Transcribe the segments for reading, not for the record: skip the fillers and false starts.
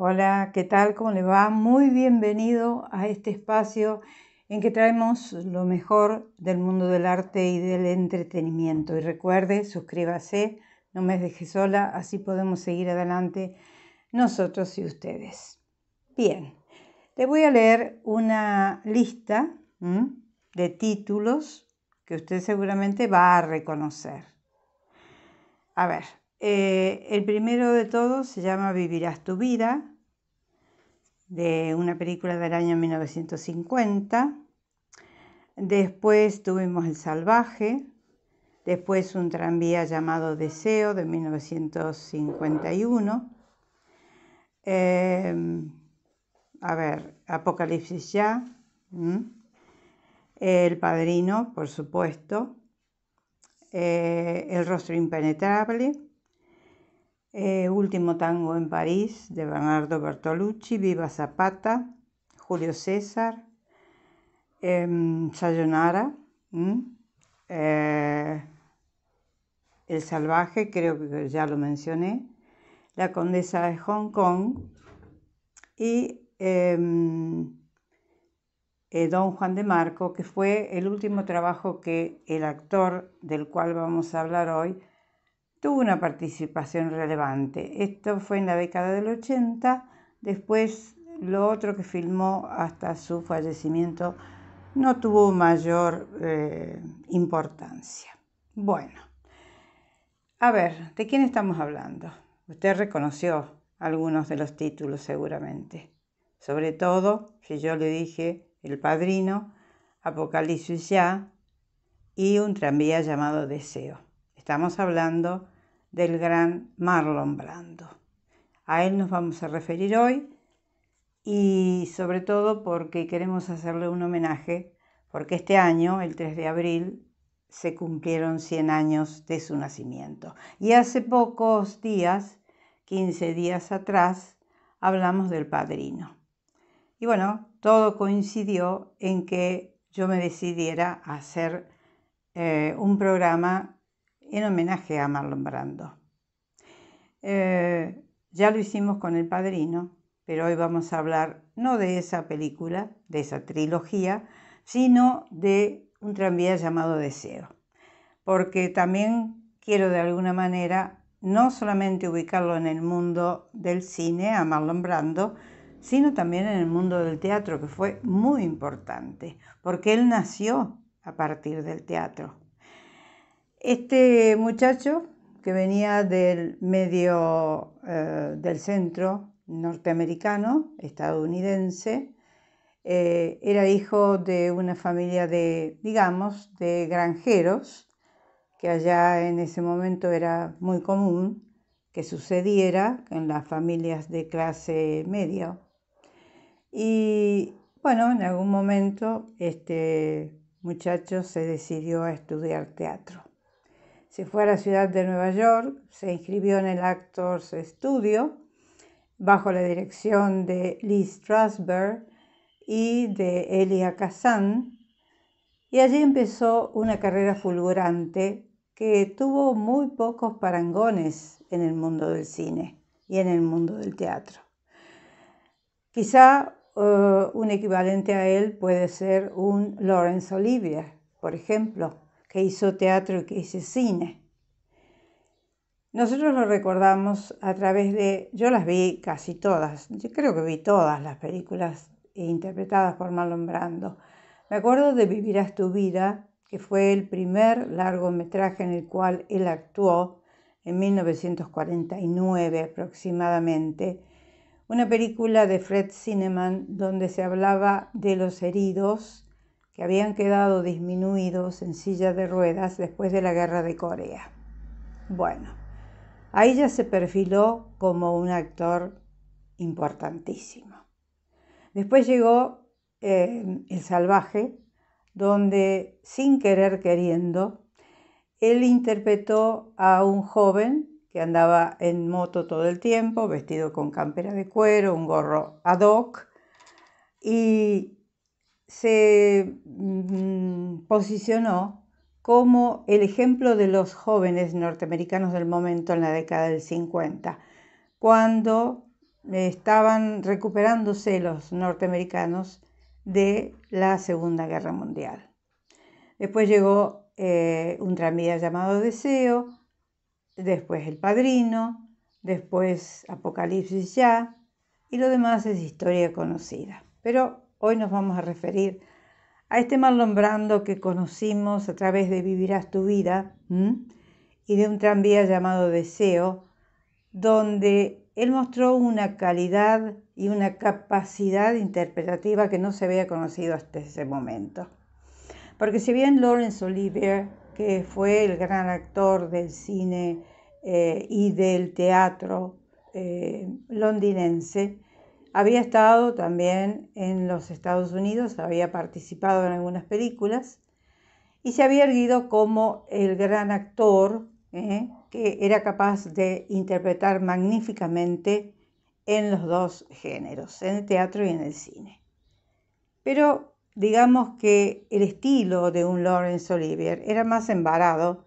Hola, ¿qué tal? ¿Cómo le va? Muy bienvenido a este espacio en que traemos lo mejor del mundo del arte y del entretenimiento. Y recuerde, suscríbase, no me deje sola, así podemos seguir adelante nosotros y ustedes. Bien, le voy a leer una lista de títulos que usted seguramente va a reconocer. A ver, el primero de todos se llama Vivirás tu vida, de una película del año 1950. Después tuvimos El Salvaje, después Un tranvía llamado Deseo, de 1951. Apocalipsis ya. El Padrino, por supuesto. El rostro impenetrable. Último tango en París, de Bernardo Bertolucci. Viva Zapata, Julio César. Sayonara. El Salvaje, creo que ya lo mencioné. La Condesa de Hong Kong. Y Don Juan de Marco, que fue el último trabajo que el actor del cual vamos a hablar hoy tuvo una participación relevante. Esto fue en la década del 80, después lo otro que filmó hasta su fallecimiento no tuvo mayor importancia. Bueno, a ver, ¿de quién estamos hablando? Usted reconoció algunos de los títulos seguramente. Sobre todo, si yo le dije El Padrino, Apocalipsis ya y Un tranvía llamado Deseo. Estamos hablando del gran Marlon Brando. A él nos vamos a referir hoy y sobre todo porque queremos hacerle un homenaje, porque este año, el 3 de abril, se cumplieron 100 años de su nacimiento. Y hace pocos días, 15 días atrás, hablamos del Padrino. Y bueno, todo coincidió en que yo me decidiera a hacer un programa en homenaje a Marlon Brando. Ya lo hicimos con El Padrino, pero hoy vamos a hablar no de esa película, de esa trilogía, sino de Un tranvía llamado Deseo, porque también quiero de alguna manera no solamente ubicarlo en el mundo del cine, a Marlon Brando, sino también en el mundo del teatro, que fue muy importante, porque él nació a partir del teatro. Este muchacho, que venía del medio del centro norteamericano, estadounidense, era hijo de una familia de, digamos, de granjeros, que allá en ese momento era muy común que sucediera en las familias de clase media. Y bueno, en algún momento este muchacho se decidió a estudiar teatro. Se fue a la ciudad de Nueva York, se inscribió en el Actors Studio bajo la dirección de Lee Strasberg y de Elia Kazan, y allí empezó una carrera fulgurante que tuvo muy pocos parangones en el mundo del cine y en el mundo del teatro. Quizá un equivalente a él puede ser un Laurence Olivier, por ejemplo, que hizo teatro y que hizo cine. Nosotros lo recordamos a través de, yo las vi casi todas, yo creo que vi todas las películas interpretadas por Marlon Brando. Me acuerdo de Vivirás tu vida, que fue el primer largometraje en el cual él actuó en 1949 aproximadamente, una película de Fred Zinnemann donde se hablaba de los heridos que habían quedado disminuidos en silla de ruedas después de la guerra de Corea. Bueno, ahí ya se perfiló como un actor importantísimo. Después llegó El Salvaje, donde sin querer queriendo, él interpretó a un joven que andaba en moto todo el tiempo, vestido con campera de cuero, un gorro ad hoc, y se posicionó como el ejemplo de los jóvenes norteamericanos del momento en la década del 50, cuando estaban recuperándose los norteamericanos de la Segunda Guerra Mundial. Después llegó un tranvía llamado Deseo, después El Padrino, después Apocalipsis Ya, y lo demás es historia conocida. Pero hoy nos vamos a referir a este Marlon Brando que conocimos a través de Vivirás tu vida y de un tranvía llamado Deseo, donde él mostró una calidad y una capacidad interpretativa que no se había conocido hasta ese momento. Porque si bien Laurence Olivier, que fue el gran actor del cine y del teatro londinense, había estado también en los Estados Unidos, había participado en algunas películas y se había erguido como el gran actor que era capaz de interpretar magníficamente en los dos géneros, en el teatro y en el cine. Pero digamos que el estilo de un Laurence Olivier era más embarado,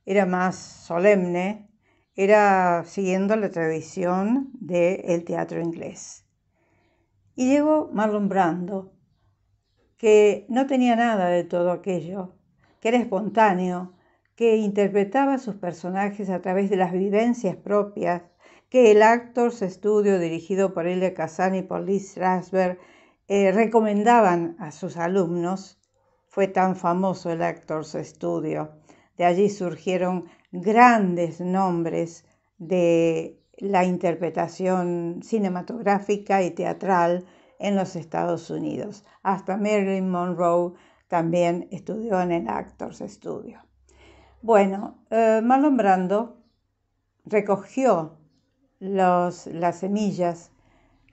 era más solemne, era siguiendo la tradición del teatro inglés. Y llegó Marlon Brando, que no tenía nada de todo aquello, que era espontáneo, que interpretaba a sus personajes a través de las vivencias propias, que el Actors Studio, dirigido por Elia Kazan y por Lee Strasberg, recomendaban a sus alumnos. Fue tan famoso el Actors Studio. De allí surgieron grandes nombres de la interpretación cinematográfica y teatral en los Estados Unidos. Hasta Marilyn Monroe también estudió en el Actors Studio. Bueno, Marlon Brando recogió las semillas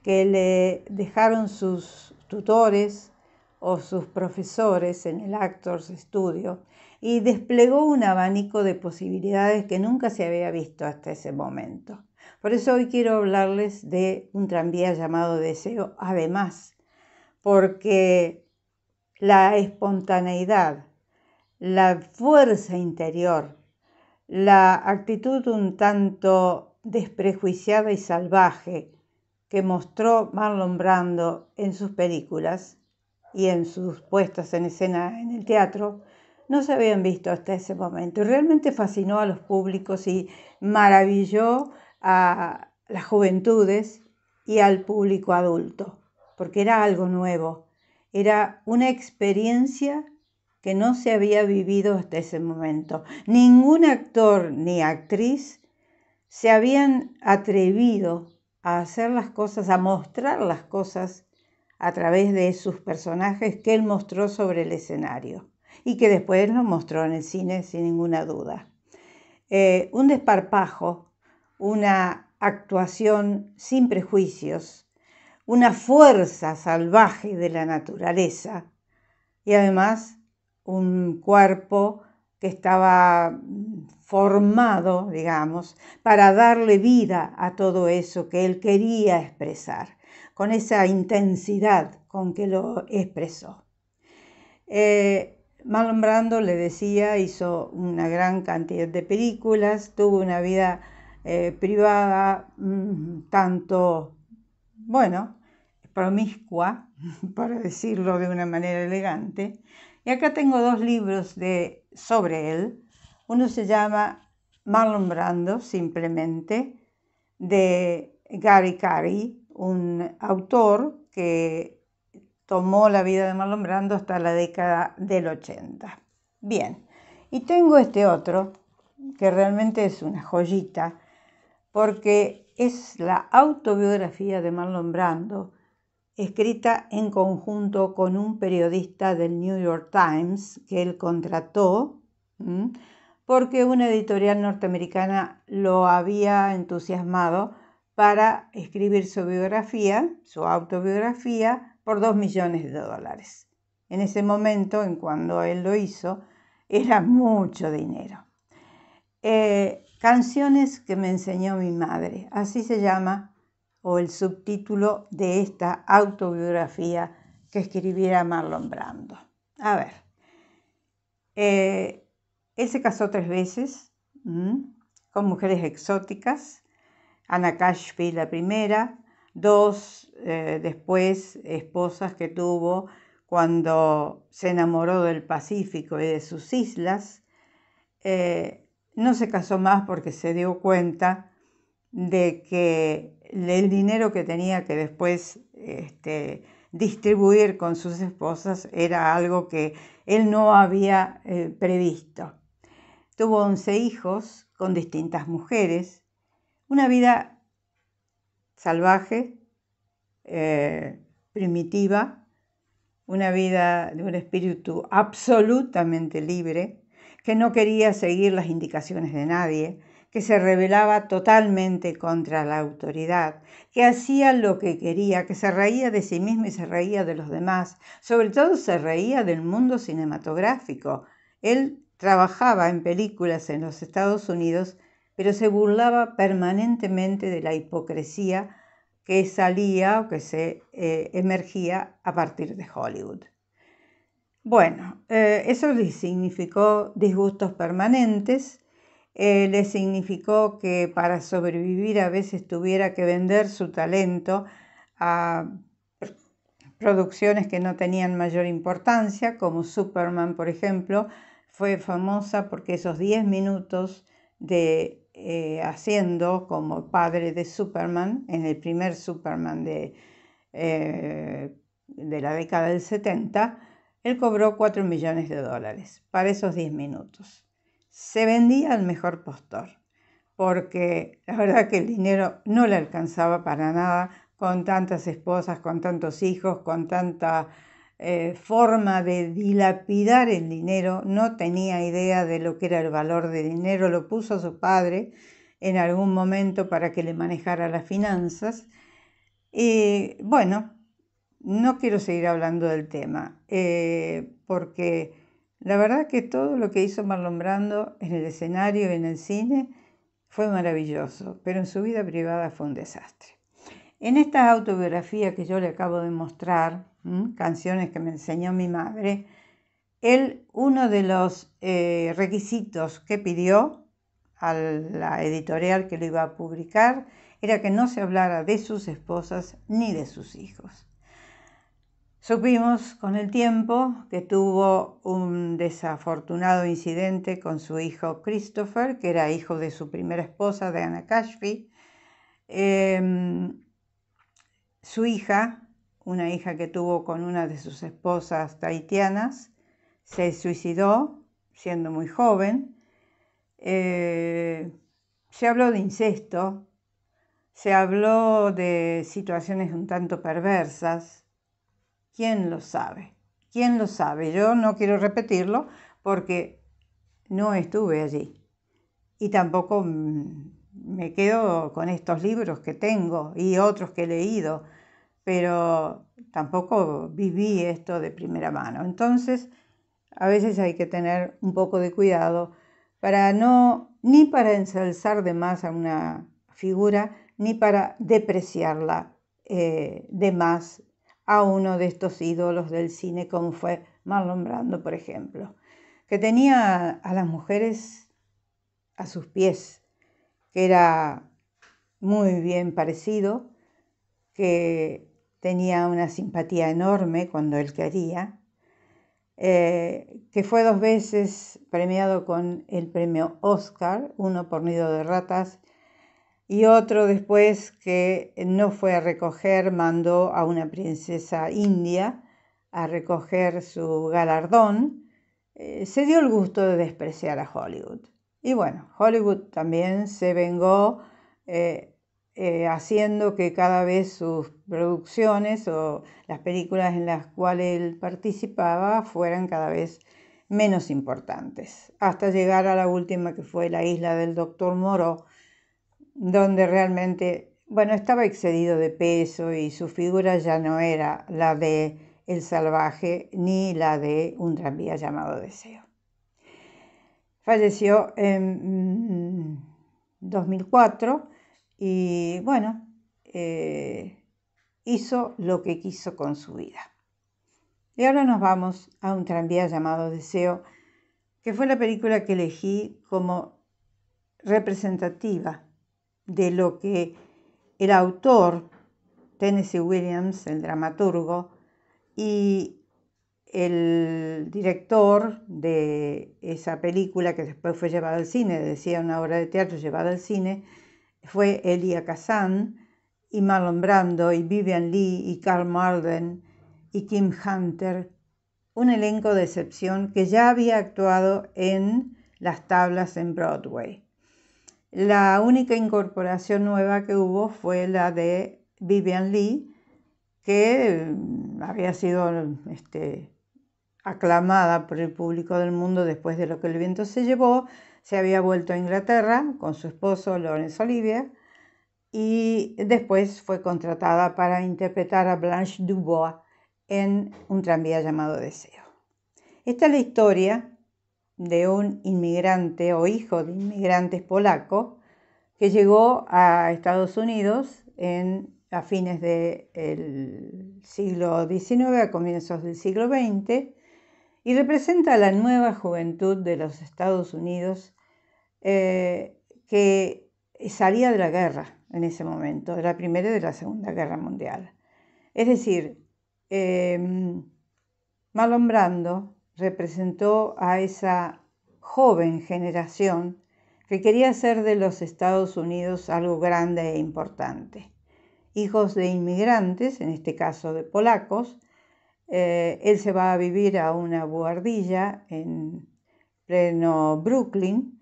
que le dejaron sus tutores o sus profesores en el Actors Studio y desplegó un abanico de posibilidades que nunca se había visto hasta ese momento. Por eso hoy quiero hablarles de un tranvía llamado Deseo, además, porque la espontaneidad, la fuerza interior, la actitud un tanto desprejuiciada y salvaje que mostró Marlon Brando en sus películas y en sus puestas en escena en el teatro, no se habían visto hasta ese momento. Realmente fascinó a los públicos y maravilló a las juventudes y al público adulto, porque era algo nuevo, era una experiencia que no se había vivido hasta ese momento. Ningún actor ni actriz se habían atrevido a hacer las cosas, a mostrar las cosas a través de sus personajes que él mostró sobre el escenario y que después lo mostró en el cine sin ninguna duda. Un desparpajo, una actuación sin prejuicios, una fuerza salvaje de la naturaleza y además un cuerpo que estaba formado, digamos, para darle vida a todo eso que él quería expresar, con esa intensidad con que lo expresó. Marlon Brando, le decía, hizo una gran cantidad de películas, tuvo una vida privada tanto, bueno, promiscua, para decirlo de una manera elegante. Y acá tengo dos libros sobre él. Uno se llama Marlon Brando, simplemente, de Gary Carey, un autor que tomó la vida de Marlon Brando hasta la década del 80. Bien, y tengo este otro, que realmente es una joyita, porque es la autobiografía de Marlon Brando, escrita en conjunto con un periodista del New York Times que él contrató, porque una editorial norteamericana lo había entusiasmado para escribir su biografía, su autobiografía, por $2 millones. En ese momento, en cuando él lo hizo, era mucho dinero. Canciones que me enseñó mi madre, así se llama, o el subtítulo de esta autobiografía que escribiera Marlon Brando. A ver, él se casó 3 veces con mujeres exóticas. Anna Cashby la primera, dos después esposas que tuvo cuando se enamoró del Pacífico y de sus islas. No se casó más porque se dio cuenta de que el dinero que tenía que después distribuir con sus esposas era algo que él no había previsto. Tuvo 11 hijos con distintas mujeres, una vida salvaje, primitiva, una vida de un espíritu absolutamente libre, que no quería seguir las indicaciones de nadie, que se rebelaba totalmente contra la autoridad, que hacía lo que quería, que se reía de sí mismo y se reía de los demás, sobre todo se reía del mundo cinematográfico. Él trabajaba en películas en los Estados Unidos, pero se burlaba permanentemente de la hipocresía que salía o que se emergía a partir de Hollywood. Bueno, eso le significó disgustos permanentes, le significó que para sobrevivir a veces tuviera que vender su talento a producciones que no tenían mayor importancia, como Superman, por ejemplo. Fue famosa porque esos 10 minutos de haciendo como padre de Superman, en el primer Superman de la década del 70, él cobró $4 millones para esos 10 minutos. Se vendía al mejor postor, porque la verdad que el dinero no le alcanzaba para nada, con tantas esposas, con tantos hijos, con tanta forma de dilapidar el dinero. No tenía idea de lo que era el valor del dinero, lo puso a su padre en algún momento para que le manejara las finanzas. Y bueno, no quiero seguir hablando del tema, porque la verdad que todo lo que hizo Marlon Brando en el escenario y en el cine fue maravilloso, pero en su vida privada fue un desastre. En esta autobiografía que yo le acabo de mostrar, Canciones que me enseñó mi madre, uno de los requisitos que pidió a la editorial que lo iba a publicar era que no se hablara de sus esposas ni de sus hijos. Supimos con el tiempo que tuvo un desafortunado incidente con su hijo Christopher, que era hijo de su primera esposa, Diana Cashby. Su hija, una hija que tuvo con una de sus esposas tahitianas, se suicidó siendo muy joven. Se habló de incesto, se habló de situaciones un tanto perversas. ¿Quién lo sabe? ¿Quién lo sabe? Yo no quiero repetirlo porque no estuve allí. Y tampoco me quedo con estos libros que tengo y otros que he leído, pero tampoco viví esto de primera mano. Entonces, a veces hay que tener un poco de cuidado para ni para ensalzar de más a una figura, ni para depreciarla de más a uno de estos ídolos del cine como fue Marlon Brando, por ejemplo, que tenía a las mujeres a sus pies, que era muy bien parecido, que tenía una simpatía enorme cuando él quería, que fue 2 veces premiado con el premio Oscar, uno por Nido de ratas y otro después que no fue a recoger, mandó a una princesa india a recoger su galardón. Se dio el gusto de despreciar a Hollywood. Y bueno, Hollywood también se vengó haciendo que cada vez sus producciones o las películas en las cuales él participaba fueran cada vez menos importantes, hasta llegar a la última, que fue La isla del Dr. Moreau, donde realmente, bueno, estaba excedido de peso y su figura ya no era la de el salvaje ni la de un tranvía llamado Deseo. Falleció en 2004 y bueno, hizo lo que quiso con su vida. Y ahora nos vamos a un tranvía llamado Deseo, que fue la película que elegí como representativa de lo que el autor Tennessee Williams, el dramaturgo, y el director de esa película que después fue llevada al cine, decía una obra de teatro llevada al cine, fue Elia Kazan y Marlon Brando y Vivian Leigh y Karl Malden y Kim Hunter, un elenco de excepción que ya había actuado en Las Tablas en Broadway. La única incorporación nueva que hubo fue la de Vivian Leigh, que había sido aclamada por el público del mundo después de Lo que el viento se llevó. Se había vuelto a Inglaterra con su esposo Laurence Olivier y después fue contratada para interpretar a Blanche Dubois en Un tranvía llamado Deseo. Esta es la historia de un inmigrante o hijo de inmigrantes polacos que llegó a Estados Unidos a fines del siglo XIX, a comienzos del siglo XX, y representa a la nueva juventud de los Estados Unidos que salía de la guerra en ese momento, de la Primera y de la Segunda Guerra Mundial. Es decir, Marlon Brando representó a esa joven generación que quería hacer de los Estados Unidos algo grande e importante. Hijos de inmigrantes, en este caso de polacos, él se va a vivir a una buhardilla en pleno Brooklyn,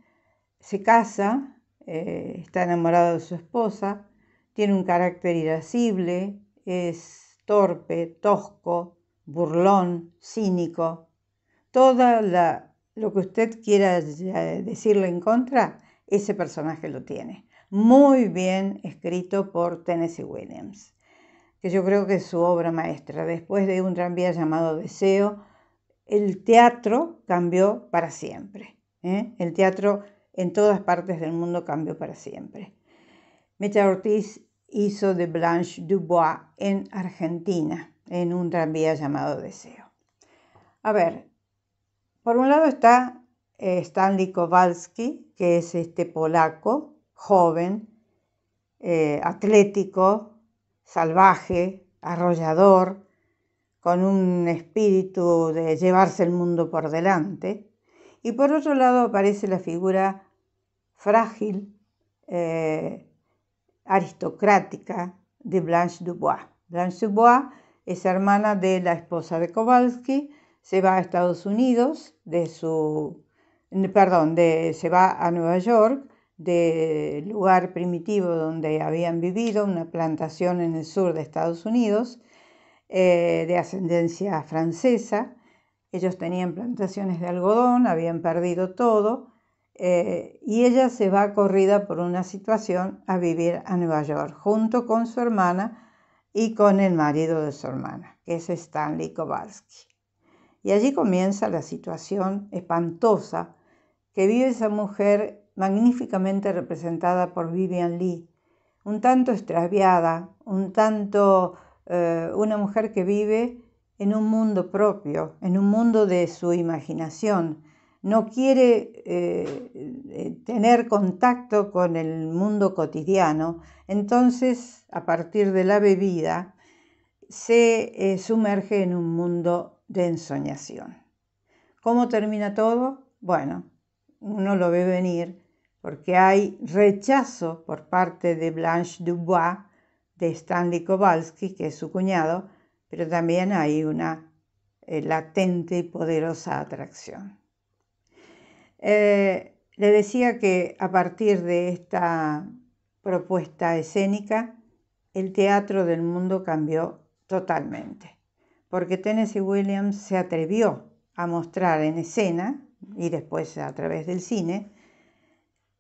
se casa, está enamorado de su esposa, tiene un carácter irascible, es torpe, tosco, burlón, cínico. Todo lo que usted quiera decirle en contra, ese personaje lo tiene. Muy bien escrito por Tennessee Williams, que yo creo que es su obra maestra. Después de Un tranvía llamado Deseo, el teatro cambió para siempre. El teatro en todas partes del mundo cambió para siempre. Mecha Ortiz hizo de Blanche Dubois en Argentina, en Un tranvía llamado Deseo. A ver, por un lado está Stanley Kowalski, que es este polaco, joven, atlético, salvaje, arrollador, con un espíritu de llevarse el mundo por delante. Y por otro lado aparece la figura frágil, aristocrática de Blanche Dubois. Blanche Dubois es hermana de la esposa de Kowalski, se va a Estados Unidos, se va a Nueva York, del lugar primitivo donde habían vivido, una plantación en el sur de Estados Unidos, de ascendencia francesa. Ellos tenían plantaciones de algodón, habían perdido todo, y ella se va corrida por una situación a vivir a Nueva York, junto con su hermana y con el marido de su hermana, que es Stanley Kowalski. Y allí comienza la situación espantosa que vive esa mujer magníficamente representada por Vivian Leigh, un tanto extraviada, una mujer que vive en un mundo propio, en un mundo de su imaginación. No quiere tener contacto con el mundo cotidiano, entonces a partir de la bebida se sumerge en un mundo de ensoñación. ¿Cómo termina todo? Bueno, uno lo ve venir porque hay rechazo por parte de Blanche Dubois, de Stanley Kowalski, que es su cuñado, pero también hay una latente y poderosa atracción. Le decía que a partir de esta propuesta escénica, el teatro del mundo cambió totalmente, porque Tennessee Williams se atrevió a mostrar en escena, y después a través del cine,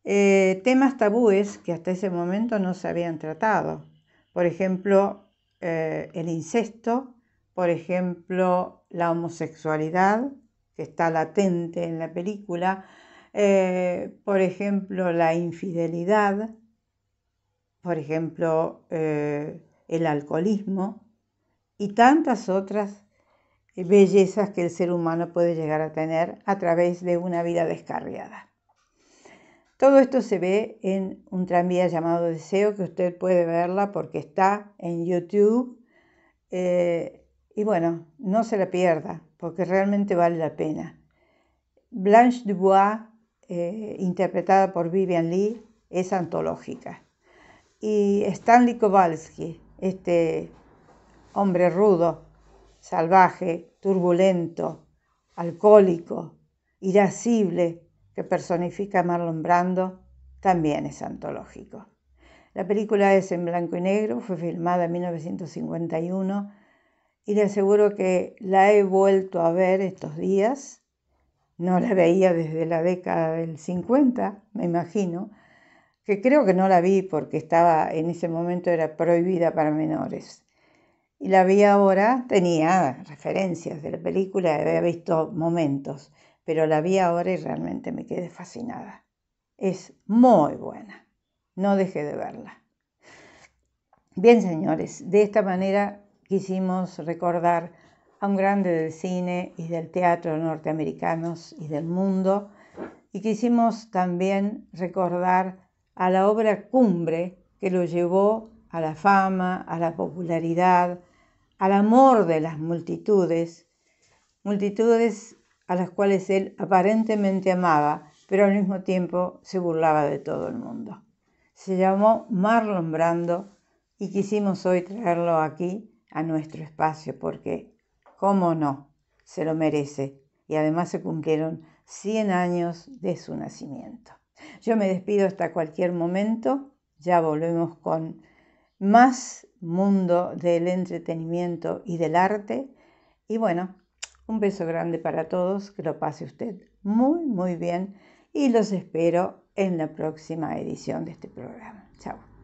temas tabúes que hasta ese momento no se habían tratado. Por ejemplo, el incesto, por ejemplo, la homosexualidad, que está latente en la película, por ejemplo, la infidelidad, por ejemplo, el alcoholismo y tantas otras bellezas que el ser humano puede llegar a tener a través de una vida descarriada. Todo esto se ve en un tranvía llamado Deseo, que usted puede verla porque está en YouTube. Y bueno, no se la pierda, porque realmente vale la pena. Blanche Dubois, interpretada por Vivien Leigh, es antológica. Y Stanley Kowalski, este hombre rudo, salvaje, turbulento, alcohólico, irascible, que personifica a Marlon Brando, también es antológico. La película es en blanco y negro, fue filmada en 1951 y le aseguro que la he vuelto a ver estos días. No la veía desde la década del 50, me imagino, que creo que no la vi porque estaba en ese momento era prohibida para menores. Y la vi ahora, tenía referencias de la película, había visto momentos, pero la vi ahora y realmente me quedé fascinada. Es muy buena, no dejé de verla. Bien, señores, de esta manera quisimos recordar a un grande del cine y del teatro norteamericanos y del mundo, y quisimos también recordar a la obra cumbre que lo llevó a la fama, a la popularidad, al amor de las multitudes, multitudes a las cuales él aparentemente amaba, pero al mismo tiempo se burlaba de todo el mundo. Se llamó Marlon Brando y quisimos hoy traerlo aquí a nuestro espacio porque, cómo no, se lo merece y además se cumplieron 100 años de su nacimiento. Yo me despido hasta cualquier momento, ya volvemos con más mundo del entretenimiento y del arte. Y bueno, un beso grande para todos, que lo pase usted muy, muy bien y los espero en la próxima edición de este programa. Chao.